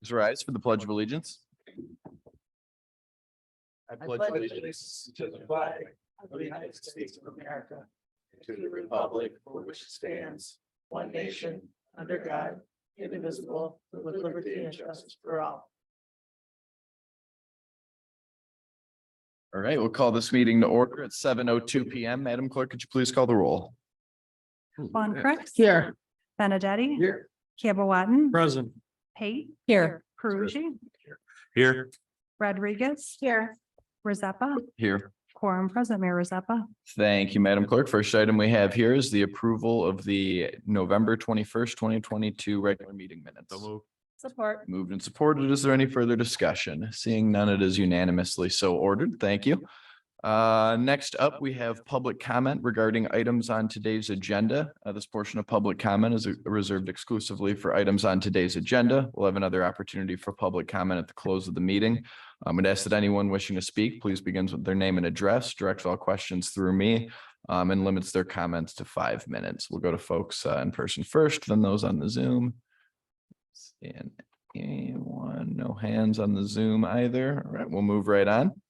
Please rise for the Pledge of Allegiance. I pledge allegiance to the flag of the United States of America, to the republic for which it stands, one nation, under God, indivisible, with liberty and justice for all. All right, we'll call this meeting to order at 7:02 PM. Madam Clerk, could you please call the roll? Von Crooks. Here. Benedetti. Here. Kabawatan. Present. Pate. Here. Perugi. Here. Rodriguez. Here. Rozapa. Here. Quorum present, Mayor Rozapa. Thank you, Madam Clerk. First item we have here is the approval of the November 21st, 2022 regular meeting minutes. Support. Moved and supported. Is there any further discussion? Seeing none, it is unanimously so ordered. Thank you. Next up, we have public comment regarding items on today's agenda. This portion of public comment is reserved exclusively for items on today's agenda. We'll have another opportunity for public comment at the close of the meeting. I'm going to ask that anyone wishing to speak, please begins with their name and address, directs all questions through me, and limits their comments to 5 minutes. We'll go to folks in person first, then those on the Zoom. And anyone, no hands on the Zoom either. All right, we'll move right on.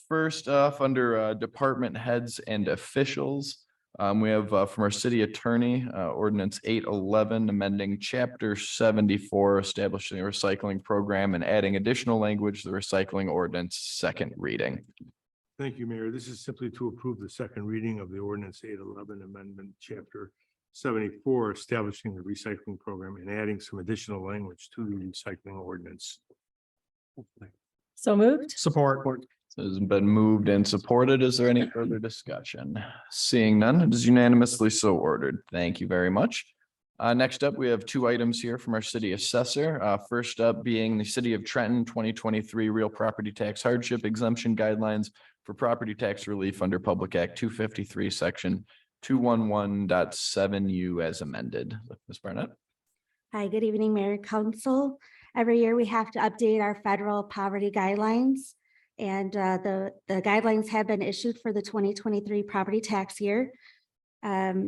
First off, under department heads and officials, we have from our city attorney, ordinance 811, amending chapter 74, establishing a recycling program and adding additional language, to the recycling ordinance, second reading. Thank you, Mayor. This is simply to approve the second reading of the ordinance 811 amendment, chapter 74, establishing the recycling program and adding some additional language to the recycling ordinance. So moved. Support. So it has been moved and supported. Is there any further discussion? Seeing none, it is unanimously so ordered. Thank you very much. Next up, we have 2 items here from our city assessor. First up being the City of Trenton 2023 real property tax hardship exemption guidelines for property tax relief under Public Act 253, section 211.7U as amended. Ms. Barnett. Hi, good evening, Mayor and Council. Every year we have to update our federal poverty guidelines. And the guidelines have been issued for the 2023 property tax year. So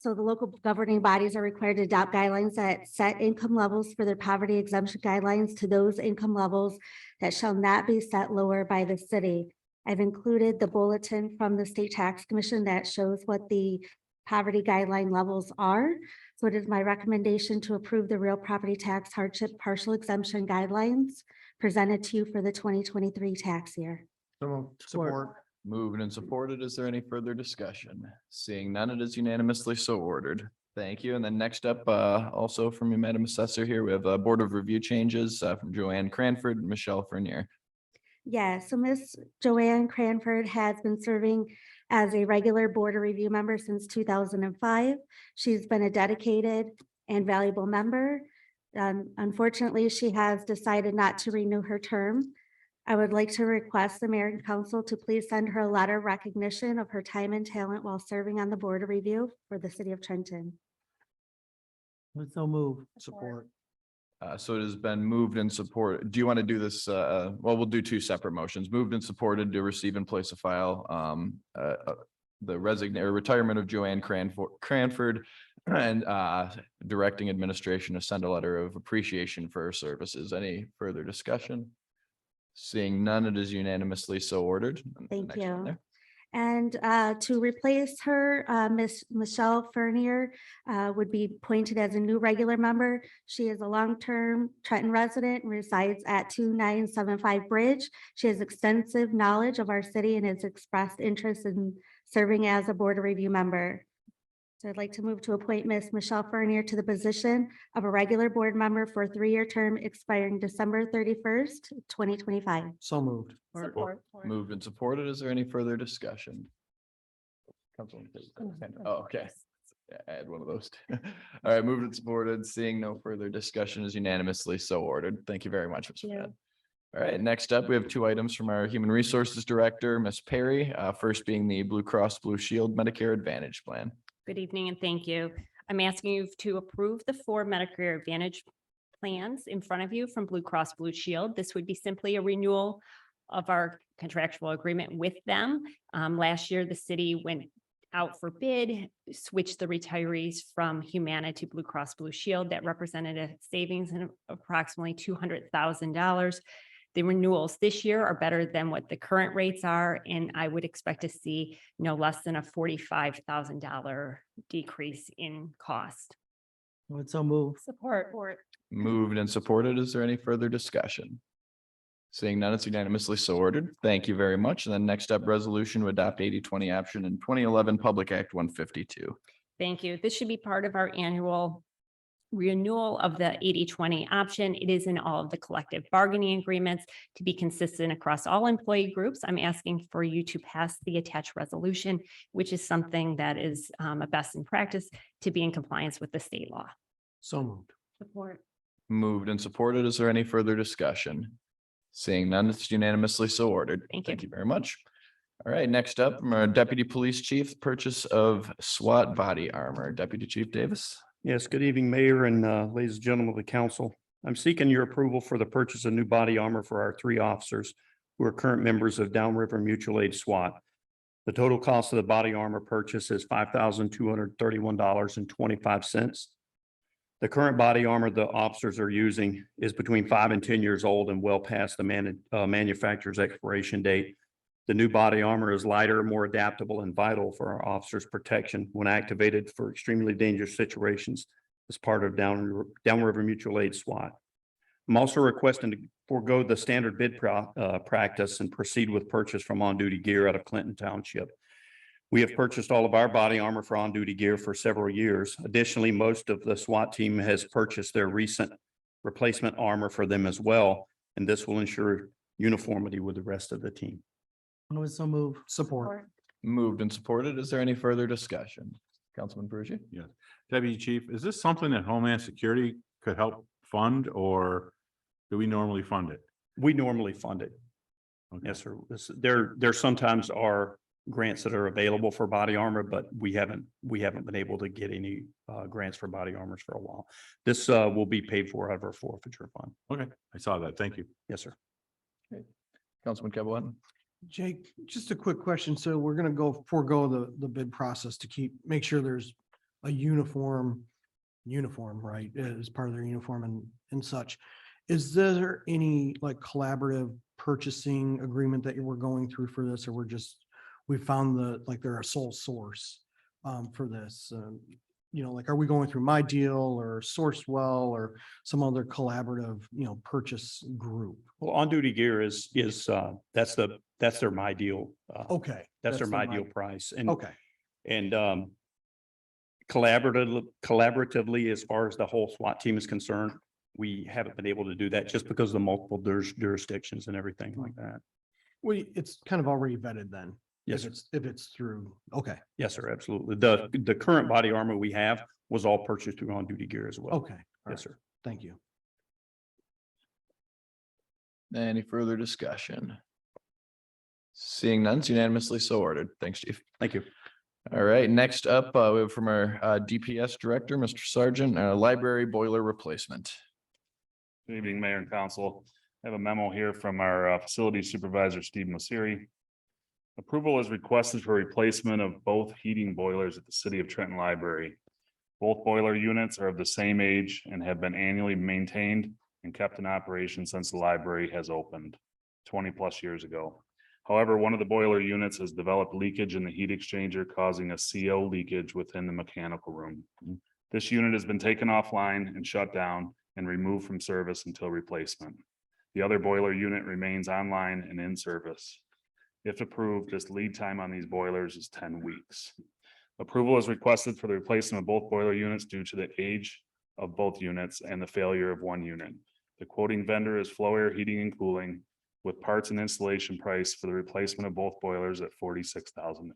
the local governing bodies are required to adopt guidelines that set income levels for their poverty exemption guidelines to those income levels that shall not be set lower by the city. I've included the bulletin from the State Tax Commission that shows what the poverty guideline levels are. So it is my recommendation to approve the real property tax hardship partial exemption guidelines presented to you for the 2023 tax year. Support. Moved and supported. Is there any further discussion? Seeing none, it is unanimously so ordered. Thank you. And then next up, also from you, Madam Assessor, here we have a Board of Review changes from Joanne Cranford and Michelle Fernier. Yeah, so Miss Joanne Cranford has been serving as a regular Board of Review member since 2005. She's been a dedicated and valuable member. Unfortunately, she has decided not to renew her term. I would like to request the Mayor and Council to please send her a letter of recognition of her time and talent while serving on the Board of Review for the City of Trenton. So move. Support. So it has been moved and supported. Do you want to do this? Well, we'll do 2 separate motions. Moved and supported to receive and place a file. The retirement of Joanne Cranford and directing administration to send a letter of appreciation for her services. Any further discussion? Seeing none, it is unanimously so ordered. Thank Next one you. there. And to replace her, Miss Michelle Fernier would be appointed as a new regular member. She is a long-term Trenton resident and resides at 2975 Bridge. She has extensive knowledge of our city and has expressed interest in serving as a Board of Review member. So I'd like to move to appoint Miss Michelle Fernier to the position of a regular board member for a 3-year term expiring December 31st, 2025. So moved. Support. Moved and supported. Is there any further discussion? Councilman, please. Oh, okay. Yeah, add one of those. All right, moved and supported. Seeing no further discussion is unanimously so ordered. Thank you very much, Mr. Yeah. Mann. All right, next up, we have 2 items from our Human Resources Director, Ms. Perry. First being the Blue Cross Blue Shield Medicare Advantage Plan. Good evening and thank you. I'm asking you to approve the 4 Medicare Advantage plans in front of you from Blue Cross Blue Shield. This would be simply a renewal of our contractual agreement with them. Last year, the city went out for bid, switch the retirees from Humana to Blue Cross Blue Shield. That represented a savings in approximately $200,000. The renewals this year are better than what the current rates are, and I would expect to see no less than a $45,000 decrease in cost. So move. Support. Moved and supported. Is there any further discussion? Seeing none, it's unanimously so ordered. Thank you very much. And then next up, resolution to adopt 80-20 option in 2011 Public Act 152. Thank you. This should be part of our annual renewal of the 80-20 option. It is in all of the collective bargaining agreements to be consistent across all employee groups. I'm asking for you to pass the attached resolution, which is something that is a best in practice to be in compliance with the state law. So moved. Support. Moved and supported. Is there any further discussion? Seeing none, it's unanimously so ordered. Thank you. Thank you very much. All right, next up, from our Deputy Police Chief, purchase of SWAT body armor. Deputy Chief Davis. Yes, good evening, Mayor and ladies and gentlemen of the council. I'm seeking your approval for the purchase of new body armor for our 3 officers who are current members of Downriver Mutual Aid SWAT. The total cost of the body armor purchase is $5,231.25. The current body armor the officers are using is between 5 and 10 years old and well past the manufacturer's expiration date. The new body armor is lighter, more adaptable, and vital for our officers' protection when activated for extremely dangerous situations as part of Downriver Mutual Aid SWAT. I'm also requesting to forego the standard bid practice and proceed with purchase from On Duty Gear out of Clinton Township. We have purchased all of our body armor for On Duty Gear for several years. Additionally, most of the SWAT team has purchased their recent replacement armor for them as well, and this will ensure uniformity with the rest of the team. So move. Support. Moved and supported. Is there any further discussion? Councilman Peruggia. Yes. Deputy Chief, is this something that Homeland Security could help fund, or do we normally fund it? We normally fund it. Okay. Yes, sir. There sometimes are grants that are available for body armor, but we haven't been able to get any grants for body armors for a while. This will be paid for out of our forfeiture fund. Okay, I saw that. Thank you. Yes, sir. Councilman Kevin. Jake, just a quick question. So we're gonna forego the bid process to make sure there's a uniform, right, as part of their uniform and such. Is there any like collaborative purchasing agreement that we're going through for this, or we found they're a sole source for this? Like, are we going through My Deal or Sourcewell or some other collaborative, purchase group? Well, On Duty Gear is that's their My Deal. Okay. That's their My Deal price. And Okay. And collaboratively, as far as the whole SWAT team is concerned, we haven't been able to do that just because of the multiple jurisdictions and everything like that. Well, it's kind of already vetted then. Yes, If it's through, okay, yes, sir, absolutely. The current body armor we have was all purchased through On Duty Gear as well. okay. All Yes, right. sir. Thank you. Any further discussion? Seeing none, it's unanimously so ordered. Thanks, Chief. Thank you. All right, next up, we have from our DPS Director, Mr. Sargent, library boiler replacement. Good evening, Mayor and Council. I have a memo here from our Facility Supervisor, Steve Mosiri. Approval is requested for replacement of both heating boilers at the City of Trenton Library. Both boiler units are of the same age and have been annually maintained and kept in operation since the library has opened 20+ years ago. However, one of the boiler units has developed leakage in the heat exchanger, causing a CO leakage within the mechanical room. This unit has been taken offline and shut down and removed from service until replacement. The other boiler unit remains online and in service. If approved, this lead time on these boilers is 10 weeks. Approval is requested for the replacement of both boiler units due to the age of both units and the failure of one unit. The quoting vendor is Flow Air Heating and Cooling, with parts and installation price for the replacement of both boilers at $46,000.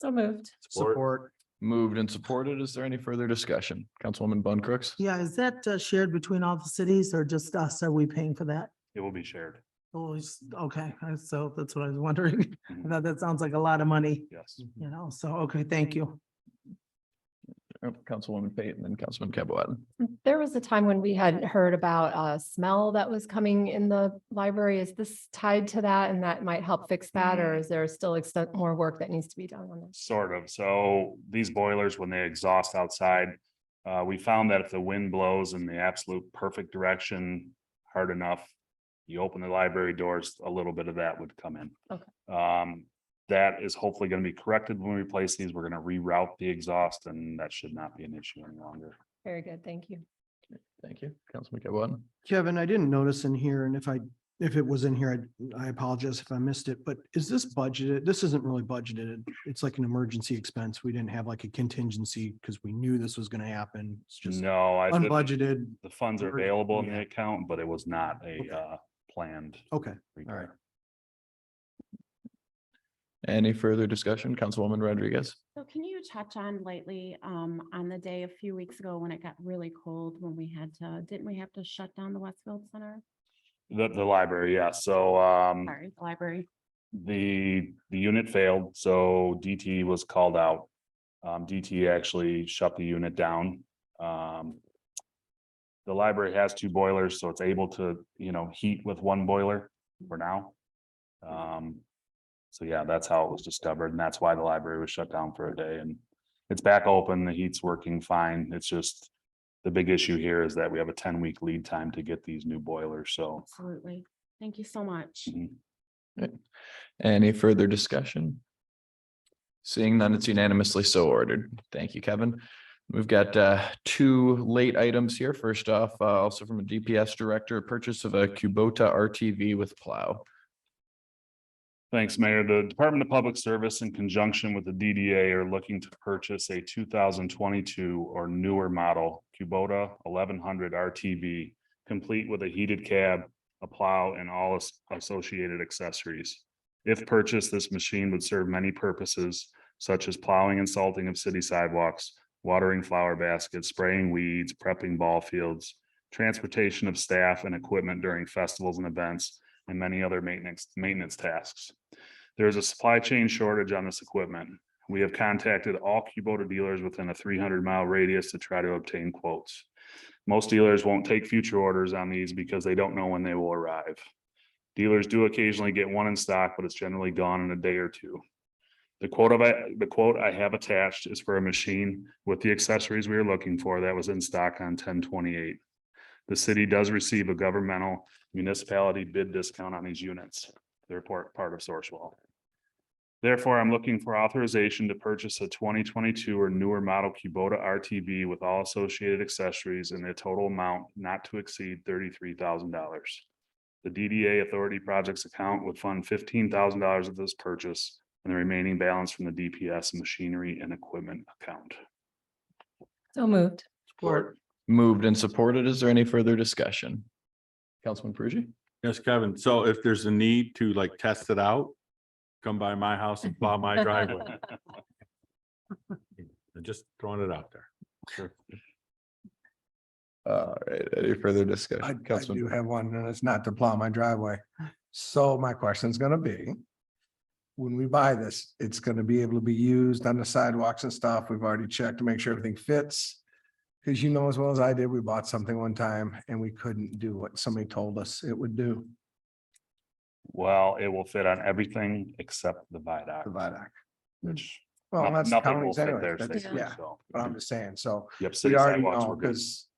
So moved. Support. Moved and supported. Is there any further discussion? Councilwoman Bun Crooks. Yeah, is that shared between all the cities or just us? Are we paying for that? It will be shared. Oh, okay, so that's what I was wondering. I Mhm. thought that sounds like a lot of money, Yes. so, okay, thank you. Councilwoman Payton and Councilman Caboat. There was a time when we had heard about a smell that was coming in the library. Is this tied to that and that might help fix that? Or is there still more work that needs to be done on this? Sort of. So these boilers, when they exhaust outside, we found that if the wind blows in the absolute perfect direction, hard enough, you open the library doors, a little bit of that would come in. Okay. That is hopefully going to be corrected when we replace these. We're going to reroute the exhaust and that should not be an issue any longer. Very good. Thank you. Thank you. Councilman Caboat. Kevin, I didn't notice in here, and if it was in here, I apologize if I missed it, but is this budgeted? This isn't really budgeted. It's like an emergency expense. We didn't have like a contingency because we knew this was gonna happen. It's just No, unbudgeted. the funds are Or- available in yeah. the account, but it was not a Okay. planned. Okay, all right. Any further discussion? Councilwoman Rodriguez. So can you touch on lately, on the day a few weeks ago when it got really cold, when we had to, didn't we have to shut down the Westfield Center? The library, yeah. So Sorry, the library. the unit failed, so DT was called out. DT actually shut the unit down. The library has 2 boilers, so it's able to, heat with 1 boiler for now. So yeah, that's how it was discovered, and that's why the library was shut down for a day, and it's back open, the heat's working fine. It's just the big issue here is that we have a 10-week lead time to get these new boilers, so. Absolutely. Thank you so much. Any further discussion? Seeing none, it's unanimously so ordered. Thank you, Kevin. We've got 2 late items here. First off, also from a DPS director, purchase of a Kubota RTV with plow. Thanks, Mayor. The Department of Public Service in conjunction with the DDA are looking to purchase a 2022 or newer model Kubota 1100 RTV, complete with a heated cab, a plow, and all associated accessories. If purchased, this machine would serve many purposes, such as plowing and salting of city sidewalks, watering flower baskets, spraying weeds, prepping ball fields, transportation of staff and equipment during festivals and events, and many other maintenance tasks. There is a supply chain shortage on this equipment. We have contacted all Kubota dealers within a 300-mile radius to try to obtain quotes. Most dealers won't take future orders on these because they don't know when they will arrive. Dealers do occasionally get one in stock, but it's generally gone in a day or 2. The quote I have attached is for a machine with the accessories we are looking for that was in stock on 10/28. The city does receive a governmental municipality bid discount on these units. They're part of Sourcewell. Therefore, I'm looking for authorization to purchase a 2022 or newer model Kubota RTV with all associated accessories in a total amount not to exceed $33,000. The DDA Authority Projects account would fund $15,000 of this purchase and the remaining balance from the DPS machinery and equipment account. So moved. Support. Moved and supported. Is there any further discussion? Councilman Pruitt? Yes, Kevin. So if there's a need to like test it out, come by my house and plow my driveway. I'm just throwing it out there. Sure. All right, any further I discussion? do Councilman, have one, and it's not to plow my driveway. So my question is gonna be, when we buy this, it's gonna be able to be used on the sidewalks and stuff. We've already checked to make sure everything fits. Because you know as well as I did, we bought something one time and we couldn't do what somebody told us it would do, Well, it will fit on everything except the the viaduct, viaduct. which Well, that's nothing will counties fit anyway. there. That's- safely, Yeah, so. but I'm just saying, so Yep, we city already sidewalks know were good. because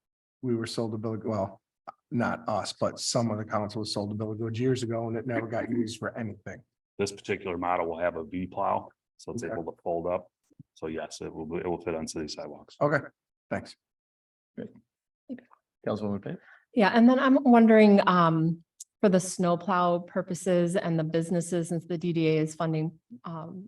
we were sold a bill, well, not us, but some of the council was sold a bill of goods years ago and it never got used for anything. This particular model will have a V plow, so it's Okay. able to fold up. So yes, it will fit on city sidewalks. Okay, thanks. Councilwoman Payne? Yeah, and then I'm wondering, for the snowplow purposes and the businesses, since the DDA is funding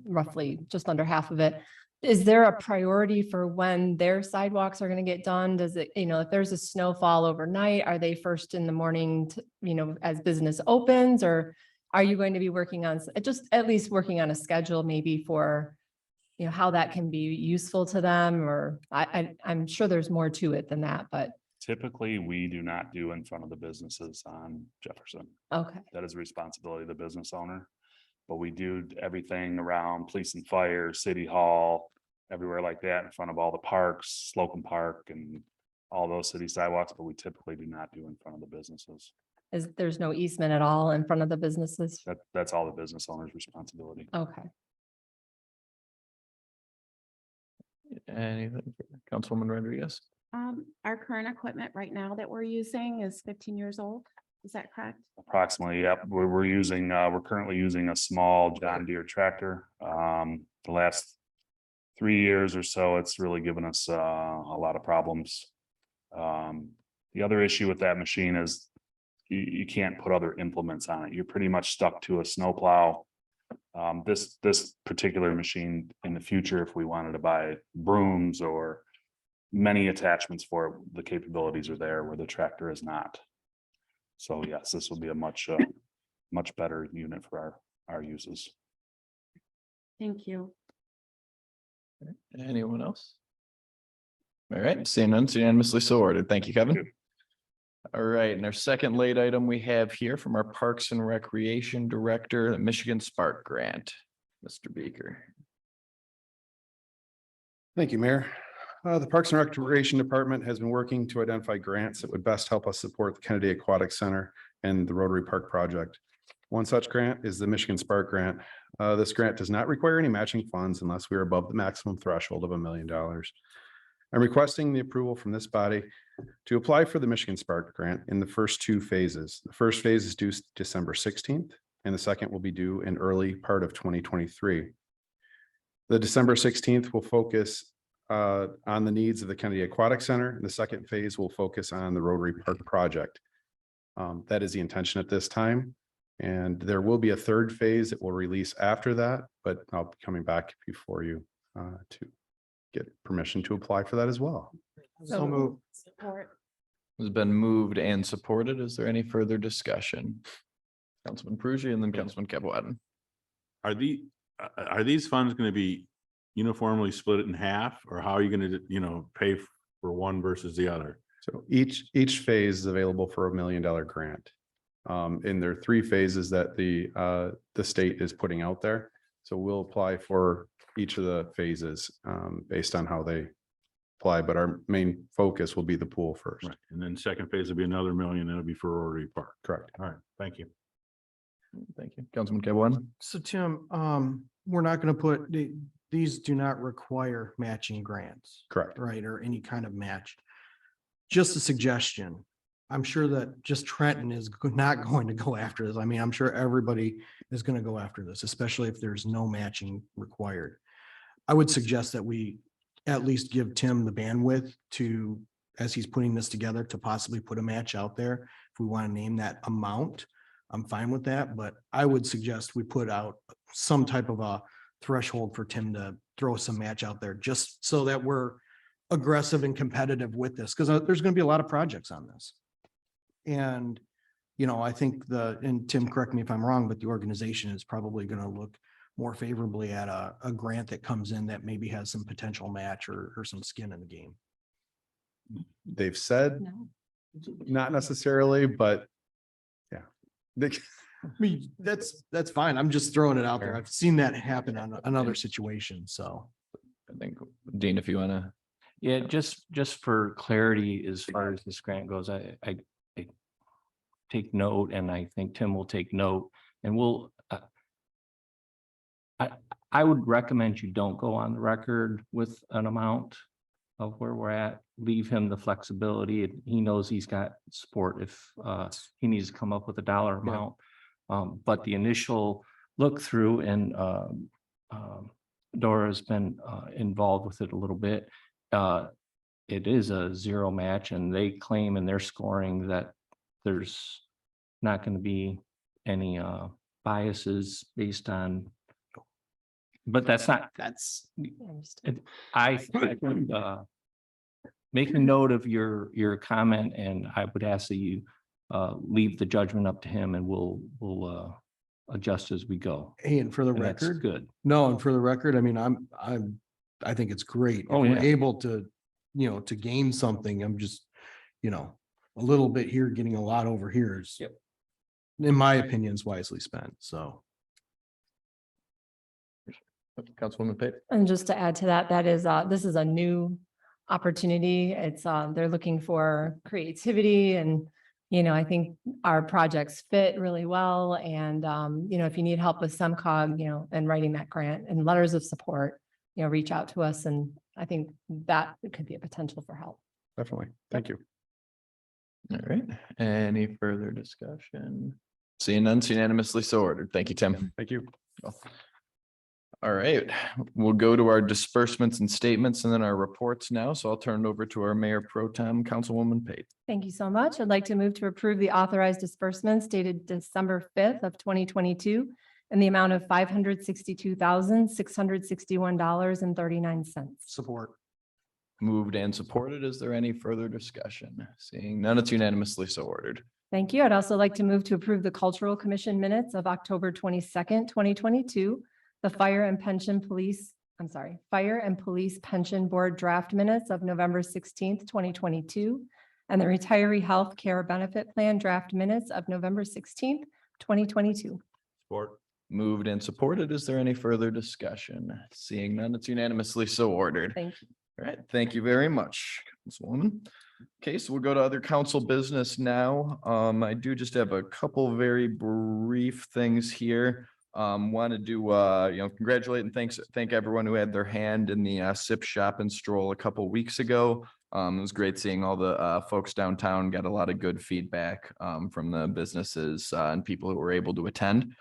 roughly just under half of it. Is there a priority for when their sidewalks are gonna get done? Does it, if there's a snowfall overnight, are they first in the morning to, as business opens? Or are you going to be working on, just at least working on a schedule maybe for, how that can be useful to them? Or I'm sure there's more to it than that, but Typically, we do not do in front of the businesses on Jefferson. okay. That is the responsibility of the business owner. But we do everything around police and fire, city hall, everywhere like that in front of all the parks, Slocum Park and all those city sidewalks, but we typically do not do in front of the businesses. There's no easement at all in front of the businesses? That's all the business owner's responsibility. Okay. Anything, Councilwoman Rodriguez? Our current equipment right now that we're using is 15 years old. Is that correct? Approximately, yep. We're currently using a small John Deere tractor. The last 3 years or so, it's really given us a lot of problems. The other issue with that machine is you can't put other implements on it. You're pretty much stuck to a snowplow. This particular machine in the future, if we wanted to buy brooms or many attachments for it, the capabilities are there where the tractor is not. So yes, this will be a much better unit for our uses. Thank you. Anyone else? All right, seeing none, it's unanimously so ordered. Thank you, Kevin. All right, and our second late item we have here from our Parks and Recreation Director, the Michigan Spark Grant, Mr. Beaker. Thank you, Mayor. The Parks and Recreation Department has been working to identify grants that would best help us support the Kennedy Aquatic Center and the Rotary Park project. One such grant is the Michigan Spark Grant. This grant does not require any matching funds unless we are above the maximum threshold of $1 million. I'm requesting the approval from this body to apply for the Michigan Spark Grant in the first 2 phases. The first phase is due December 16th, and the second will be due in early part of 2023. The December 16th will focus on the needs of the Kennedy Aquatic Center, and the second phase will focus on the Rotary Park project. That is the intention at this time. And there will be a third phase that will release after that, but I'll be coming back before you to get permission to apply for that as well. So move. Support. Has been moved and supported. Is there any further discussion? Councilman Pruitt and then Councilman Capelladon. Are these funds going to be uniformly split in half, or how are you going to, pay for one versus the other? So each phase is available for $1 million grant. And there are 3 phases that the state is putting out there. So we'll apply for each of the phases based on how they apply, but our main focus will be the pool first. Right. And then second phase will be another $1 million, and it'll be for Rotary Park. Correct. All right, thank you. Thank you. Councilman Capelladon. So Tim, we're not going to put, these do not require matching grants, Correct. right? Or any kind of match. Just a suggestion. I'm sure that just Trenton is not going to go after this. I mean, I'm sure everybody is going to go after this, especially if there's no matching required. I would suggest that we at least give Tim the bandwidth to, as he's putting this together, to possibly put a match out there. If we want to name that amount, I'm fine with that, but I would suggest we put out some type of a threshold for Tim to throw some match out there, just so that we're aggressive and competitive with this, because there's going to be a lot of projects on this. And, I think and Tim, correct me if I'm wrong, but the organization is probably going to look more favorably at a grant that comes in that maybe has some potential match or some skin in the game. They've said No. not necessarily, but yeah. I mean, that's fine. I'm just throwing it out there. I've seen that happen on another situation, so. I think, Dean, if you want to. Yeah, just for clarity, as far as this grant goes, I take note, and I think Tim will take note, and we'll, I would recommend you don't go on the record with an amount of where we're at. Leave him the flexibility, and he knows he's got support if he needs to come up with a dollar amount. But the initial look through, and Dora's been involved with it a little bit. It is a 0 match, and they claim in their scoring that there's not going to be any biases based on, but that's I would, make a note of your comment, and I would ask that you leave the judgment up to him, and we'll adjust as we go. Hey, and for the And that's record, good. no, and for the record, I mean, I think it's great. If Oh, we're yeah. able to, to gain something. I'm just, a little bit here, getting a lot over here is, Yep. in my opinion, is wisely spent. So. Councilwoman Pate. And just to add to that, this is a new opportunity. It's, they're looking for creativity and, I think our projects fit really well. And, if you need help with SEMCOG, and writing that grant and letters of support, reach out to us. And I think that could be a potential for help. Definitely. Thank you. All right. Any further discussion? Seeing none, it's unanimously so ordered. Thank you, Tim. Thank you. All right, we'll go to our disbursements and statements and then our reports now. So I'll turn it over to our Mayor Pro Tem, Councilwoman Pate. Thank you so much. I'd like to move to approve the authorized disbursements dated December 5th of 2022 in the amount of $562,661.39. Support. Moved and supported. Is there any further discussion? Seeing none, it's unanimously so ordered. Thank you. I'd also like to move to approve the Cultural Commission minutes of October 22nd, 2022, the Fire and Police Pension Board draft minutes of November 16th, 2022, and the Retiree Health Care Benefit Plan draft minutes of November 16th, 2022. Support. Moved and supported. Is there any further discussion? Seeing none, it's unanimously so ordered. Thank you. All right, thank you very much, Councilwoman. Okay, so we'll go to other council business now. I do just have a couple very brief things here. Want to do, congratulate and thank everyone who had their hand in the SIP shop and stroll a couple weeks ago. It was great seeing all the folks downtown. Got a lot of good feedback from the businesses and people who were able to attend.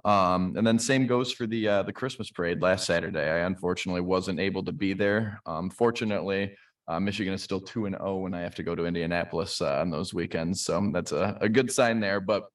And then same goes for the Christmas parade last Saturday. I unfortunately wasn't able to be there. Fortunately, Michigan is still 2-0 when I have to go to Indianapolis on those weekends. So that's a good sign there, but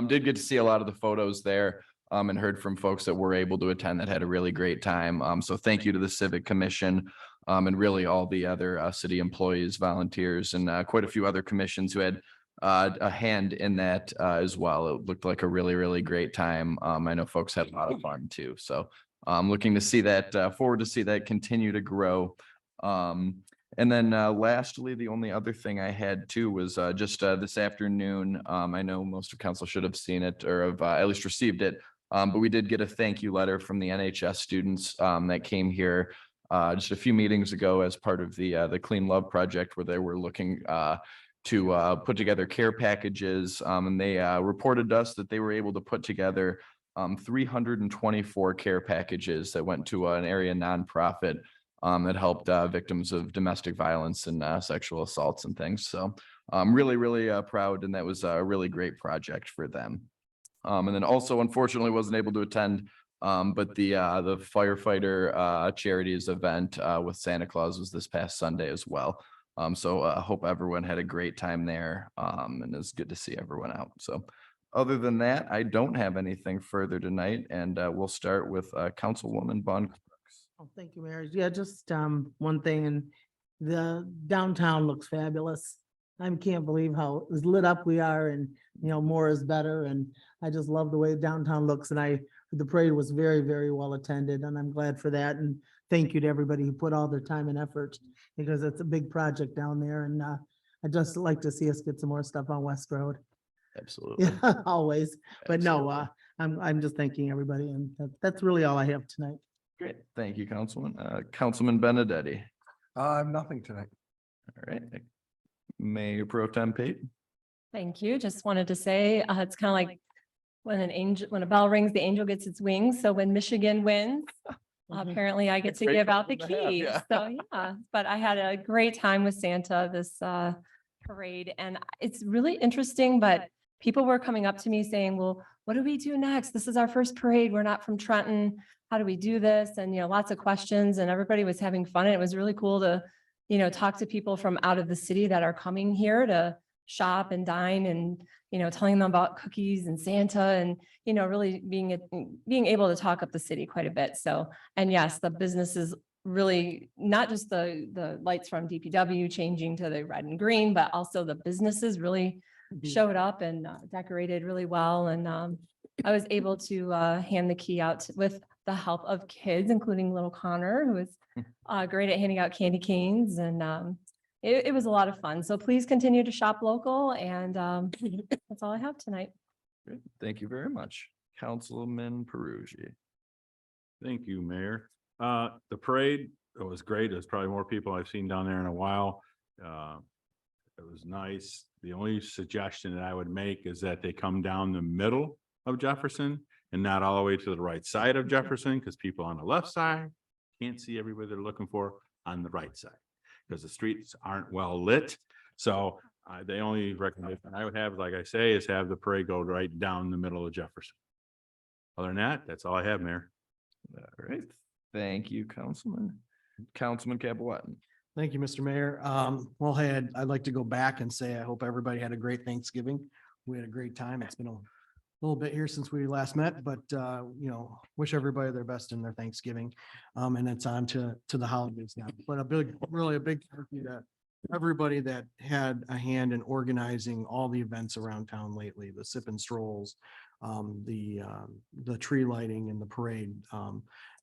did get to see a lot of the photos there and heard from folks that were able to attend that had a really great time. So thank you to the Civic Commission and really all the other city employees, volunteers, and quite a few other commissions who had a hand in that as well. It looked like a really, really great time. I know folks had a lot of fun too. So I'm looking to see that, forward to see that continue to grow. And then lastly, the only other thing I had too was just this afternoon. I know most of council should have seen it or have at least received it. But we did get a thank you letter from the NHS students that came here just a few meetings ago as part of the Clean Love Project, where they were looking to put together care packages. And they reported to us that they were able to put together 324 care packages that went to an area nonprofit that helped victims of domestic violence and sexual assaults and things. So I'm really, really proud, and that was a really great project for them. And then also, unfortunately, wasn't able to attend, but the firefighter charities event with Santa Claus was this past Sunday as well. So I hope everyone had a great time there, and it's good to see everyone out. So other than that, I don't have anything further tonight, and we'll start with Councilwoman Vaughn. Oh, thank you, Mayor. Yeah, just one thing, and the downtown looks fabulous. I can't believe how lit up we are, and more is better. And I just love the way downtown looks. And the parade was very, very well attended, and I'm glad for that. And thank you to everybody who put all their time and effort, because it's a big project down there. And I just like to see us get some more stuff on West Road. Absolutely. Yeah, always. But no, Absolutely. I'm just thanking everybody, and that's really all I have tonight. Great. Thank you, Councilman. Councilman Benedetti. I have nothing tonight. All right. Mayor Pro Tem Pate. Thank you. Just wanted to say, it's kind of like when a bell rings, the angel gets its wings. So when Michigan wins, apparently I get That's to great give out the problem to have, keys. yeah. So yeah, but I had a great time with Santa this parade, and it's really interesting, but people were coming up to me saying, well, what do we do next? This is our first parade. We're not from Trenton. How do we do this? And, lots of questions, and everybody was having fun. And it was really cool to, talk to people from out of the city that are coming here to shop and dine, and, telling them about cookies and Santa, and, really being able to talk up the city quite a bit. So, and yes, the businesses really, not just the lights from DPW changing to the red and green, but also the businesses really showed up and decorated really well. And I was able to hand the key out with the help of kids, including little Connor, who was great at handing out candy canes. And it was a lot of fun. So please continue to shop local. And that's all I have tonight. Great. Thank you very much. Councilman Perugia. Thank you, Mayor. The parade, it was great. There's probably more people I've seen down there in a while. It was nice. The only suggestion that I would make is that they come down the middle of Jefferson and not all the way to the right side of Jefferson, because people on the left side can't see everybody they're looking for on the right side, because the streets aren't well lit. So the only recommendation I would have, like I say, is have the parade go right down the middle of Jefferson. Other than that, that's all I have, Mayor. All right. Thank you, Councilman. Councilman Capelletton. Thank you, Mr. Mayor. Well, I'd like to go back and say, I hope everybody had a great Thanksgiving. We had a great time. It's been a little bit here since we last met, but wish everybody their best in their Thanksgiving. And it's on to the holidays now, but really a big thank you to everybody that had a hand in organizing all the events around town lately, the sip and strolls, the tree lighting and the parade.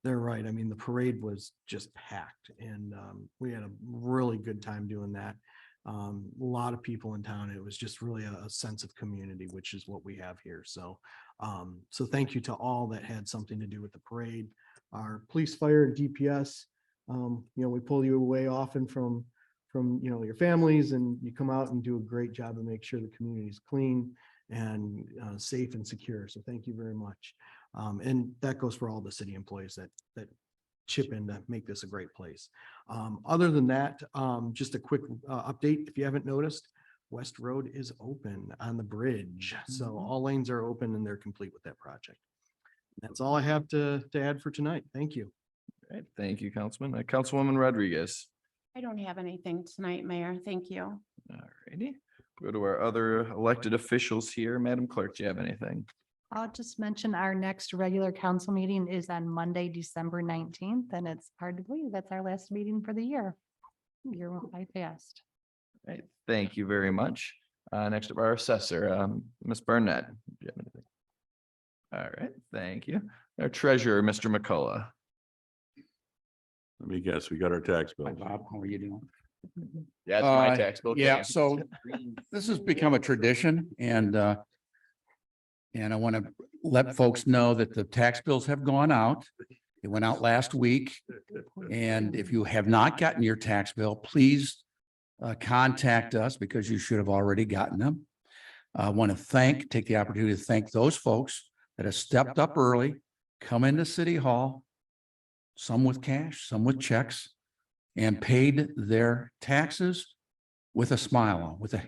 They're right. I mean, the parade was just packed and we had a really good time doing that. A lot of people in town. It was just really a sense of community, which is what we have here. So thank you to all that had something to do with the parade. Our police, fire, and DPS. We pull you away often from your families, and you come out and do a great job to make sure the community is clean and safe and secure. So thank you very much. And that goes for all the city employees that chip in to make this a great place. Other than that, just a quick update. If you haven't noticed, West Road is open on the bridge. So all lanes are open and they're complete with that project. That's all I have to add for tonight. Thank you. All right. Thank you, Councilman. Councilwoman Rodriguez. I don't have anything tonight, Mayor. Thank you. All righty. Go to our other elected officials here. Madam Clerk, do you have anything? I'll just mention our next regular council meeting is on Monday, December 19th, and it's hard to believe that's our last meeting for the year. Year went by fast. All right. Thank you very much. Next up, our assessor, Ms. Burnett. Do you have anything? All right. Thank you. Our treasurer, Mr. McCullough. Let me guess, we got our tax bill. Bob, how are you doing? Yeah, it's my tax bill. Yeah, Can't. so this has become a tradition and I want to let folks know that the tax bills have gone out. It went out last week. And if you have not gotten your tax bill, please contact us because you should have already gotten them. I want to take the opportunity to thank those folks that have stepped up early, come into City Hall, some with cash, some with checks, and paid their taxes with a smile on, with a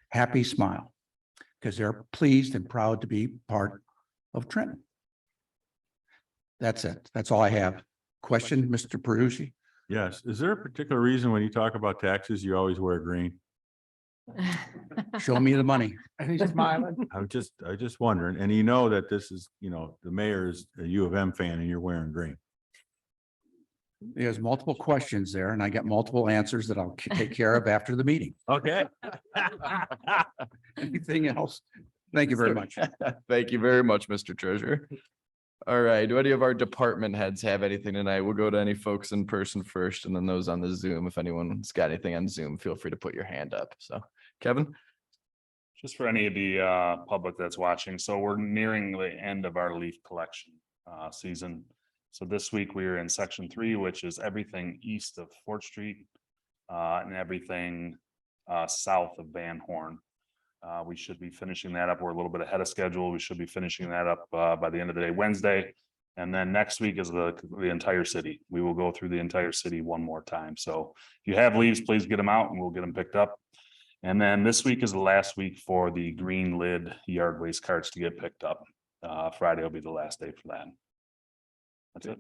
happy smile, because they're pleased and proud to be part of Trenton. That's it. That's all I have. Question, Mr. Parucci? Yes. Is there a particular reason when you talk about taxes, you always wear green? Show me the money. And he's smiling. I'm just wondering, and you know that this is, the mayor is a U of M fan and you're wearing green. There's multiple questions there and I got multiple answers that I'll take care of after the meeting. Okay. Anything else? Thank you very much. Thank you very much, Mr. Treasurer. All right. Do any of our department heads have anything tonight? We'll go to any folks in person first and then those on the Zoom. If anyone's got anything on Zoom, feel free to put your hand up. So Kevin? Just for any of the public that's watching, so we're nearing the end of our leaf collection season. So this week we are in section 3, which is everything east of Fort Street and everything south of Van Horn. We should be finishing that up. We're a little bit ahead of schedule. We should be finishing that up by the end of the day, Wednesday. And then next week is the entire city. We will go through the entire city one more time. So if you have leaves, please get them out and we'll get them picked up. And then this week is the last week for the green lid yard waste carts to get picked up. Friday will be the last day for that. That's it.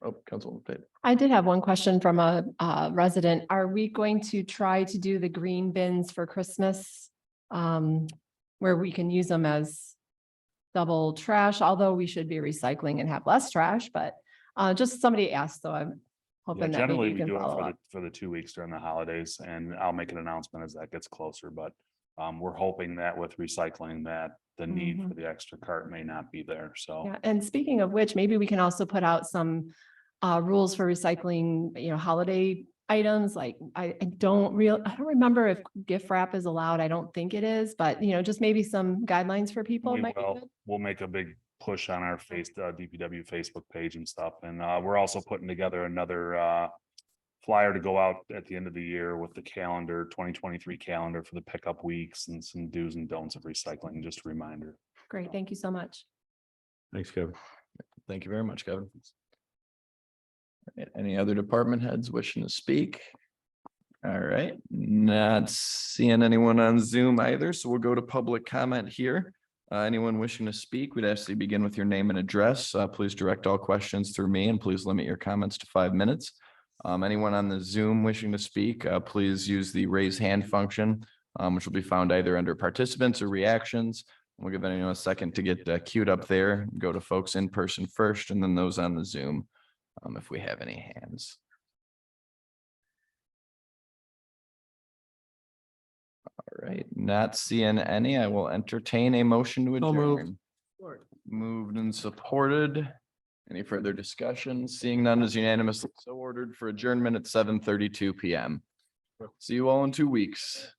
Oh, Councilwoman Pate. I did have one question from a resident. Are we going to try to do the green bins for Christmas? Where we can use them as double trash, although we should be recycling and have less trash, but just somebody asked, so I'm hoping that maybe Generally, you we can do follow it up. for the 2 weeks during the holidays, and I'll make an announcement as that gets closer, but we're hoping that with recycling that the need for the extra cart may not be there, so. Yeah, and speaking of which, maybe we can also put out some rules for recycling, holiday items. Like I don't remember if gift wrap is allowed. I don't think it is, but just maybe some guidelines for people. We might be will. good. We'll make a big push on our DPW Facebook page and stuff. And we're also putting together another flyer to go out at the end of the year with the calendar, 2023 calendar for the pickup weeks and some do's and don'ts of recycling, just a reminder. Great, thank you so much. Thanks, Kevin. Thank you very much, Kevin. All right, any other department heads wishing to speak? All right, not seeing anyone on Zoom either, so we'll go to public comment here. Anyone wishing to speak, we'd ask that you begin with your name and address. Please direct all questions through me and please limit your comments to 5 minutes. Anyone on the Zoom wishing to speak, please use the raise hand function, which will be found either under participants or reactions. We'll give anyone a second to get queued up there. Go to folks in person first and then those on the Zoom, if we have any hands. All right, not seeing any, I will entertain a motion to So moved. adjourn. Moved and supported. Any further discussion? Seeing none is unanimously so ordered for adjournment at 7:32 PM. See you all in 2 weeks.